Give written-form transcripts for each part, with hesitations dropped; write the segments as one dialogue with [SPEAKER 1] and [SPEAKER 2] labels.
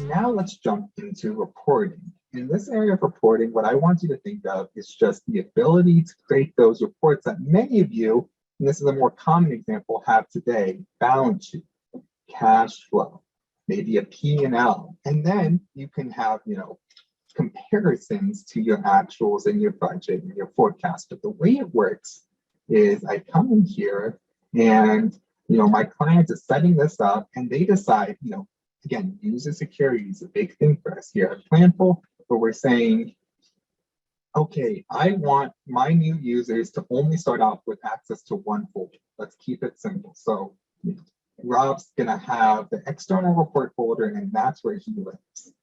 [SPEAKER 1] now let's jump into reporting. In this area of reporting, what I want you to think of is just the ability to create those reports that many of you, and this is a more common example, have today: balance sheet, cash flow, maybe a P&L, and then you can have, comparisons to your actuals and your budget and your forecast. But the way it works is I come in here and, my client is setting this up and they decide, again, user security is a big thing for us here at Planful, but we're saying, okay, I want my new users to only start off with access to one folder. Let's keep it simple. So Rob's gonna have the external report folder and that's where he lives.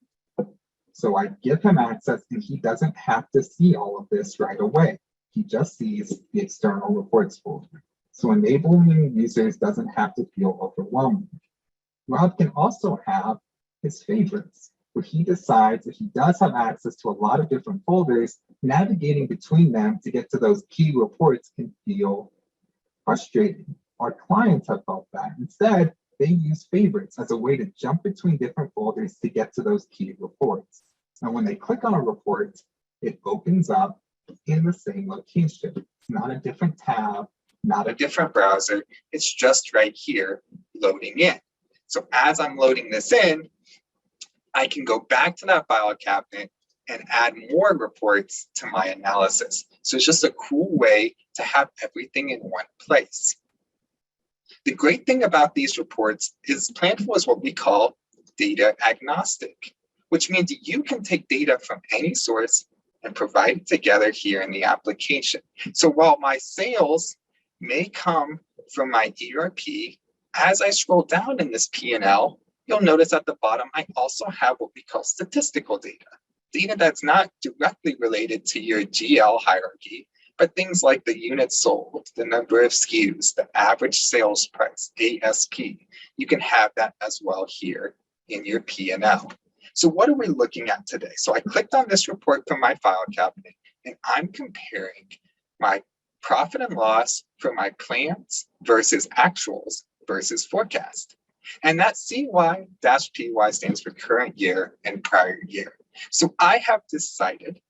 [SPEAKER 1] So I give him access and he doesn't have to see all of this right away. He just sees the external reports folder. So enabling users doesn't have to feel overwhelming. Rob can also have his favorites, where he decides if he does have access to a lot of different folders, navigating between them to get to those key reports can feel frustrating. Our clients have felt that. Instead, they use favorites as a way to jump between different folders to get to those key reports. And when they click on a report, it opens up in the same location. It's not a different tab, not a different browser. It's just right here loading in. So as I'm loading this in, I can go back to that file cabinet and add more reports to my analysis. So it's just a cool way to have everything in one place. The great thing about these reports is Planful is what we call data agnostic, which means you can take data from any source and provide it together here in the application. So while my sales may come from my ERP, as I scroll down in this P&L, you'll notice at the bottom, I also have what we call statistical data, data that's not directly related to your GL hierarchy, but things like the units sold, the number of SKUs, the average sales price, ASP. You can have that as well here in your P&L. So what are we looking at today? So I clicked on this report from my file cabinet, and I'm comparing my profit and loss for my plans versus actuals versus forecast. And that CY-PY stands for current year and prior year. So I have decided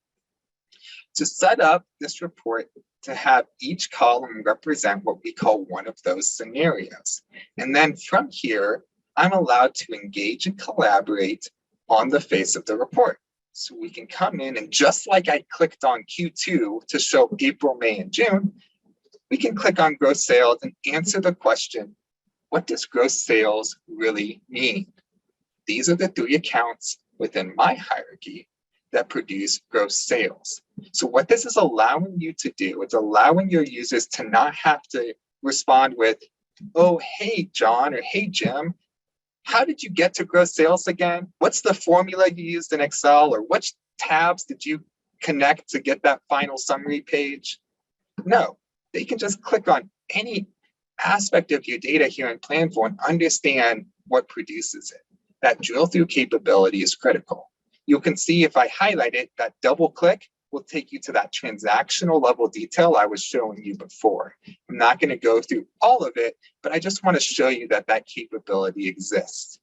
[SPEAKER 1] to set up this report to have each column represent what we call one of those scenarios. And then from here, I'm allowed to engage and collaborate on the face of the report. So we can come in and just like I clicked on Q2 to show April, May, and June, we can click on gross sales and answer the question, what does gross sales really mean? These are the 3 accounts within my hierarchy that produce gross sales. So what this is allowing you to do, it's allowing your users to not have to respond with, oh, hey, John, or hey, Jim, how did you get to gross sales again? What's the formula you used in Excel, or which tabs did you connect to get that final summary page? No, they can just click on any aspect of your data here in Planful and understand what produces it. That drill through capability is critical. You can see if I highlight it, that double click will take you to that transactional level detail I was showing you before. I'm not going to go through all of it, but I just want to show you that that capability exists.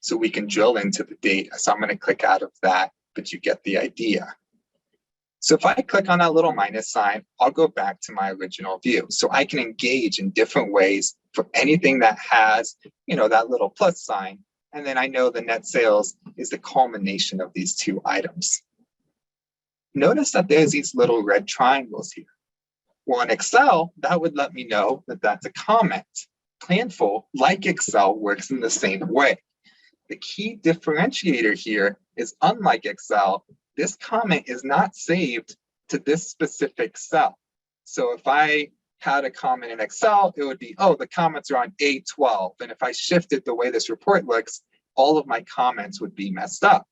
[SPEAKER 1] So we can drill into the data. So I'm going to click out of that, but you get the idea. So if I click on that little minus sign, I'll go back to my original view. So I can engage in different ways for anything that has, that little plus sign. And then I know the net sales is the culmination of these 2 items. Notice that there's these little red triangles here. Well, in Excel, that would let me know that that's a comment. Planful, like Excel, works in the same way. The key differentiator here is, unlike Excel, this comment is not saved to this specific cell. So if I had a comment in Excel, it would be, oh, the comments are on A12. And if I shifted the way this report looks, all of my comments would be messed up.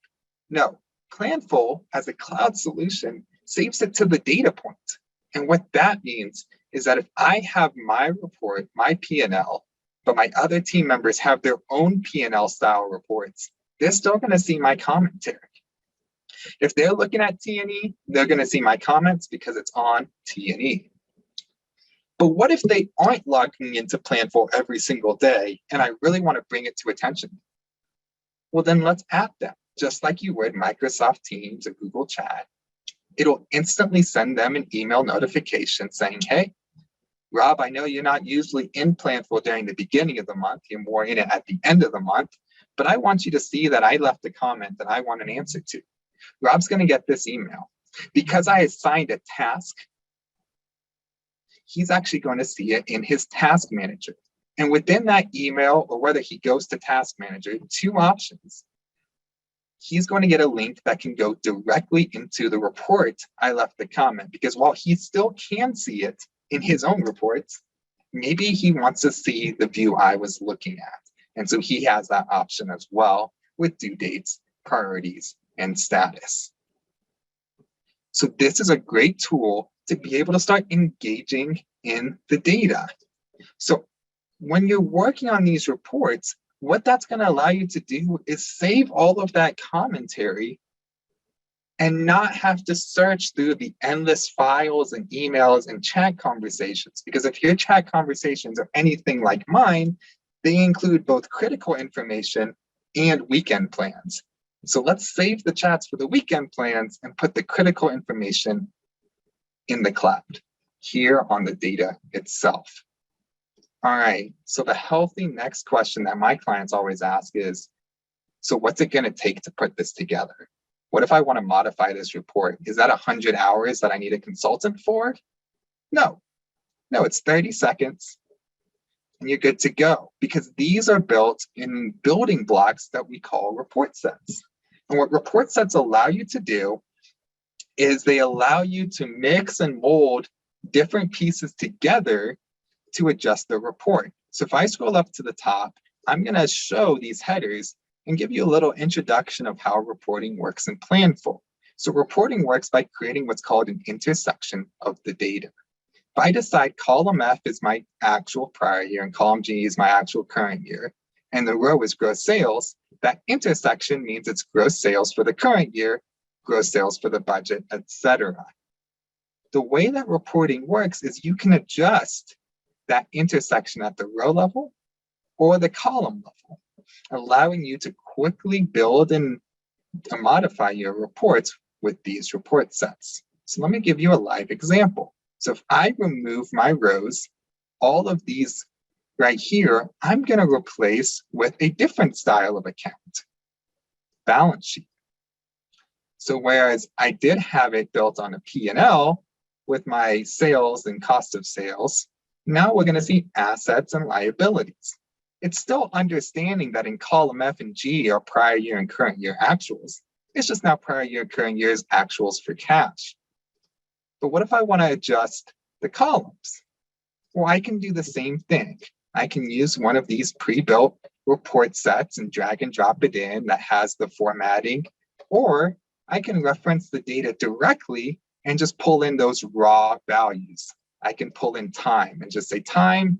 [SPEAKER 1] No, Planful, as a cloud solution, saves it to the data point. And what that means is that if I have my report, my P&L, but my other team members have their own P&L style reports, they're still going to see my commentary. If they're looking at T&E, they're going to see my comments because it's on T&E. But what if they aren't logging into Planful every single day and I really want to bring it to attention? Well, then let's add them, just like you would Microsoft Teams or Google Chat. It'll instantly send them an email notification saying, hey, Rob, I know you're not usually in Planful during the beginning of the month. You're more in it at the end of the month. But I want you to see that I left a comment that I want an answer to. Rob's going to get this email. Because I assigned a task, he's actually going to see it in his task manager. And within that email, or whether he goes to task manager, two options. He's going to get a link that can go directly into the report I left the comment, because while he still can see it in his own reports, maybe he wants to see the view I was looking at. And so he has that option as well with due dates, priorities, and status. So this is a great tool to be able to start engaging in the data. So when you're working on these reports, what that's going to allow you to do is save all of that commentary and not have to search through the endless files and emails and chat conversations. Because if your chat conversations are anything like mine, they include both critical information and weekend plans. So let's save the chats for the weekend plans and put the critical information in the cloud here on the data itself. All right, so the healthy next question that my clients always ask is, so what's it going to take to put this together? What if I want to modify this report? Is that 100 hours that I need a consultant for? No, it's 30 seconds and you're good to go, because these are built in building blocks that we call report sets. And what report sets allow you to do is they allow you to mix and mold different pieces together to adjust the report. So if I scroll up to the top, I'm going to show these headers and give you a little introduction of how reporting works in Planful. So reporting works by creating what's called an intersection of the data. If I decide column F is my actual prior year and column G is my actual current year, and the row is gross sales, that intersection means it's gross sales for the current year, gross sales for the budget, etc. The way that reporting works is you can adjust that intersection at the row level or the column level, allowing you to quickly build and modify your reports with these report sets. So let me give you a live example. So if I remove my rows, all of these right here, I'm going to replace with a different style of account, balance sheet. So whereas I did have it built on a P&L with my sales and cost of sales, now we're going to see assets and liabilities. It's still understanding that in column F and G are prior year and current year actuals. It's just now prior year and current year's actuals for cash. But what if I want to adjust the columns? Well, I can do the same thing. I can use one of these pre-built report sets and drag and drop it in that has the formatting, or I can reference the data directly and just pull in those raw values. I can pull in time and just say time,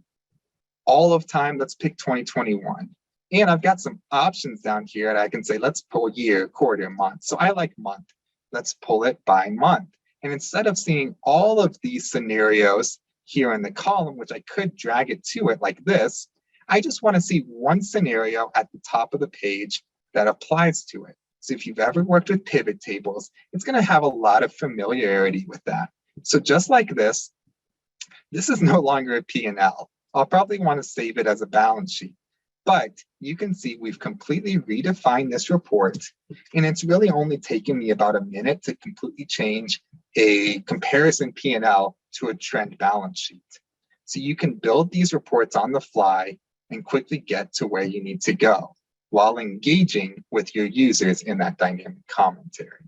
[SPEAKER 1] all of time, let's pick 2021. And I've got some options down here that I can say, let's pull year, quarter, month. So I like month. Let's pull it by month. And instead of seeing all of these scenarios here in the column, which I could drag it to it like this, I just want to see one scenario at the top of the page that applies to it. So if you've ever worked with pivot tables, it's going to have a lot of familiarity with that. So just like this is no longer a P&L. I'll probably want to save it as a balance sheet. But you can see we've completely redefined this report, and it's really only taken me about a minute to completely change a comparison P&L to a trend balance sheet. So you can build these reports on the fly and quickly get to where you need to go while engaging with your users in that dynamic commentary.